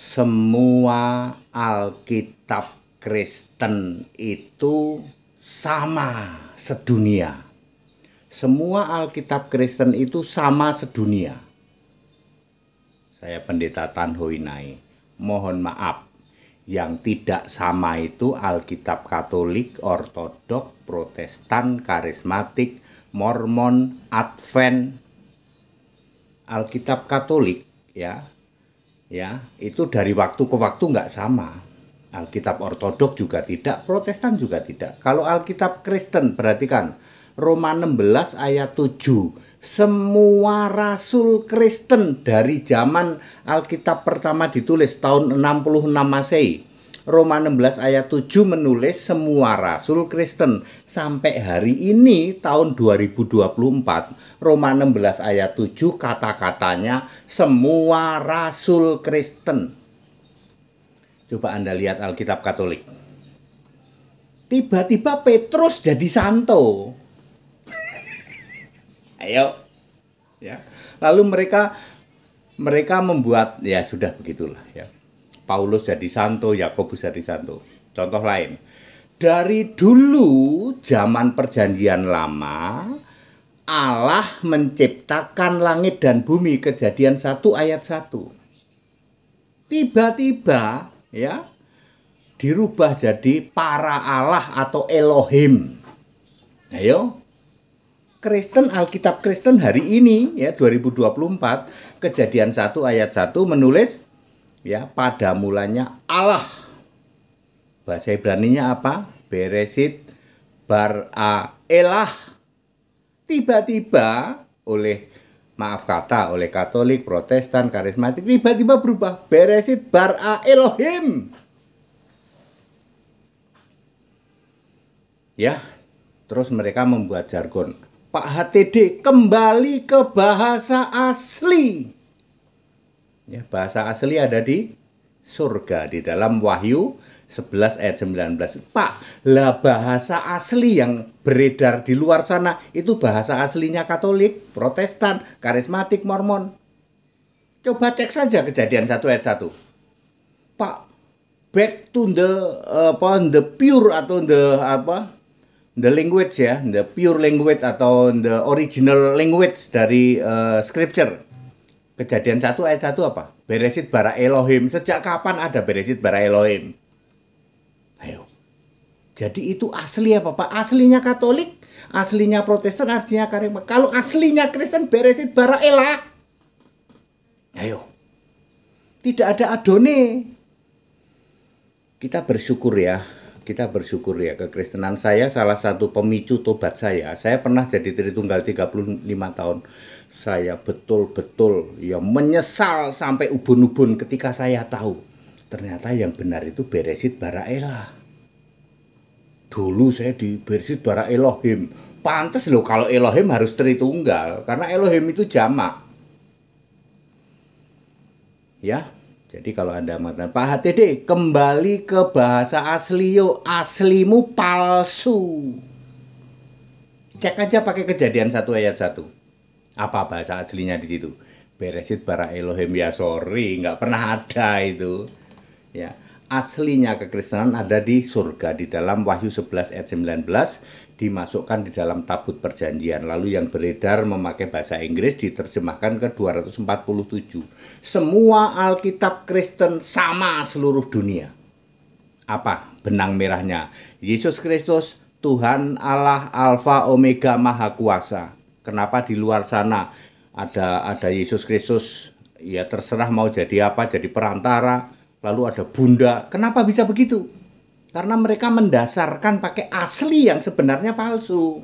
Semua Alkitab Kristen itu sama sedunia. Semua Alkitab Kristen itu sama sedunia. Saya Pendeta Tan Hoinai, mohon maaf. Yang tidak sama itu Alkitab Katolik, Ortodok, Protestan, Karismatik, Mormon, Advent. Alkitab Katolik ya itu dari waktu ke waktu nggak sama. Alkitab Ortodok juga tidak, Protestan juga tidak. Kalau Alkitab Kristen, perhatikan Roma 16 ayat 7. Semua rasul Kristen dari zaman Alkitab pertama ditulis tahun 66 Masehi. Roma 16 ayat 7 menulis semua rasul Kristen. Sampai hari ini tahun 2024, Roma 16 ayat 7 kata-katanya semua rasul Kristen. Coba Anda lihat Alkitab Katolik. Tiba-tiba Petrus jadi santo. Ayo. Ya. Lalu mereka membuat, ya sudah begitulah ya. Paulus jadi santo, Yakobus jadi santo. Contoh lain, dari dulu zaman perjanjian lama, Allah menciptakan langit dan bumi, Kejadian 1 ayat 1. Tiba-tiba ya dirubah jadi para Allah atau Elohim. Ayo. Kristen, Alkitab Kristen hari ini ya 2024, Kejadian 1 ayat 1 menulis ya, pada mulanya Allah. Bahasa Ibraninya apa? Beresit bara elah. Tiba-tiba oleh Katolik, Protestan, Karismatik tiba-tiba berubah. Beresit bara Elohim. Ya, terus mereka membuat jargon. Pak HTD kembali ke bahasa asli. Ya, bahasa asli ada di surga, di dalam Wahyu 11 ayat 19. Pak, lah bahasa asli yang beredar di luar sana itu bahasa aslinya Katolik, Protestan, Karismatik, Mormon. Coba cek saja Kejadian 1 ayat 1. Pak, back to the pure atau the language ya, the pure language atau the original language dari scripture. Kejadian 1 ayat 1 apa? Beresit bara Elohim. Sejak kapan ada beresit bara Elohim? Ayo. Jadi itu asli apa Pak? Aslinya Katolik, aslinya Protestan, aslinya Karismatik. Kalau aslinya Kristen beresit bara elah. Ayo. Tidak ada adone. Kita bersyukur ya. Kekristenan saya salah satu pemicu tobat saya. Saya pernah jadi Tritunggal 35 tahun. Saya betul-betul ya menyesal sampai ubun-ubun ketika saya tahu ternyata yang benar itu beresit bara elah. Dulu saya di beresit bara Elohim. Pantes loh kalau Elohim harus Tritunggal, karena Elohim itu jamak. Ya. Jadi kalau Anda mengatakan, Pak HTD, kembali ke bahasa asli yuk, aslimu palsu. Cek aja pakai Kejadian 1 ayat 1. Apa bahasa aslinya di situ? Beresit bara Elohim, ya sorry, nggak pernah ada itu. Ya, aslinya kekristenan ada di surga, di dalam Wahyu 11 ayat 19, dimasukkan di dalam tabut perjanjian. Lalu yang beredar memakai bahasa Inggris diterjemahkan ke 247. Semua Alkitab Kristen sama seluruh dunia. Apa benang merahnya? Yesus Kristus, Tuhan Allah, Alfa Omega, Maha Kuasa. Kenapa di luar sana ada Yesus Kristus? Ya terserah mau jadi apa, jadi perantara. Lalu ada Bunda. Kenapa bisa begitu? Karena mereka mendasarkan pakai asli yang sebenarnya palsu.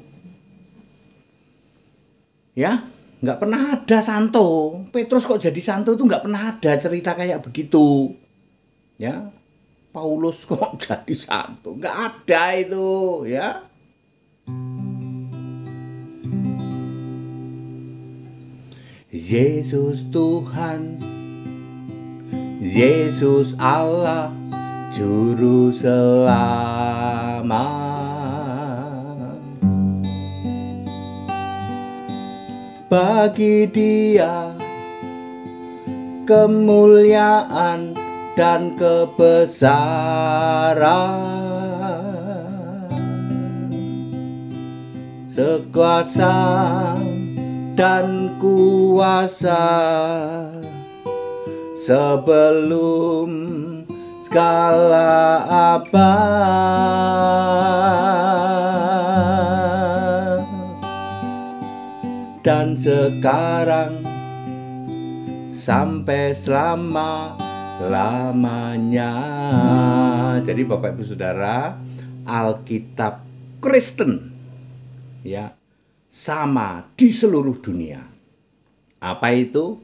Ya, nggak pernah ada santo. Petrus kok jadi santo itu nggak pernah ada cerita kayak begitu. Ya, Paulus kok jadi santo, nggak ada itu. Ya. Yesus Tuhan, Yesus Allah, Juru selamat. Bagi Dia kemuliaan dan kebesaran, sekuasa dan kuasa sebelum segala abad, dan sekarang sampai selama-lamanya. Jadi Bapak Ibu Saudara, Alkitab Kristen ya sama di seluruh dunia. Apa itu?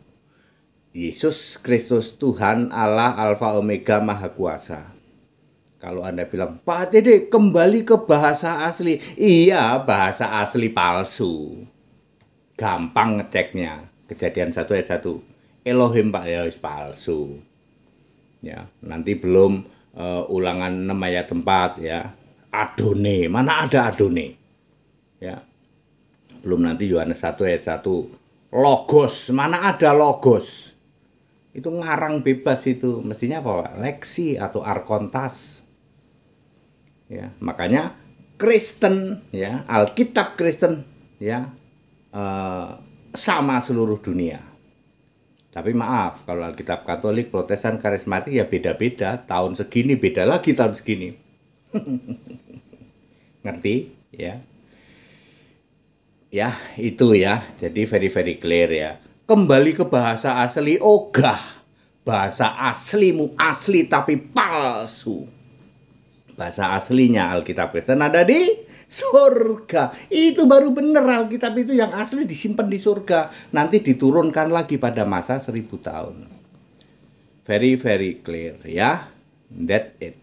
Yesus Kristus Tuhan Allah Alfa Omega Maha Kuasa. Kalau Anda bilang, Pak Dede kembali ke bahasa asli. Iya, bahasa asli palsu. Gampang ngeceknya. Kejadian 1 ayat 1. Elohim Pak ya palsu. Ya, nanti belum ulangan 6 ayat 4 ya. Adone, mana ada Adone? Ya. Belum nanti Yohanes 1 ayat 1. Logos, mana ada Logos? Itu ngarang bebas itu. Mestinya apa Pak? Leksi atau arkontas. Ya, makanya Kristen ya, Alkitab Kristen ya sama seluruh dunia. Tapi maaf, kalau Alkitab Katolik, Protestan, Karismatik ya beda-beda. Tahun segini beda lagi tahun segini. Ngerti ya? Ya, itu ya. Jadi very clear ya. Kembali ke bahasa asli, ogah. Bahasa aslimu asli tapi palsu. Bahasa aslinya Alkitab Kristen ada di surga. Itu baru benar, Alkitab itu yang asli disimpan di surga. Nanti diturunkan lagi pada masa 1000 tahun. Very clear ya. That's it.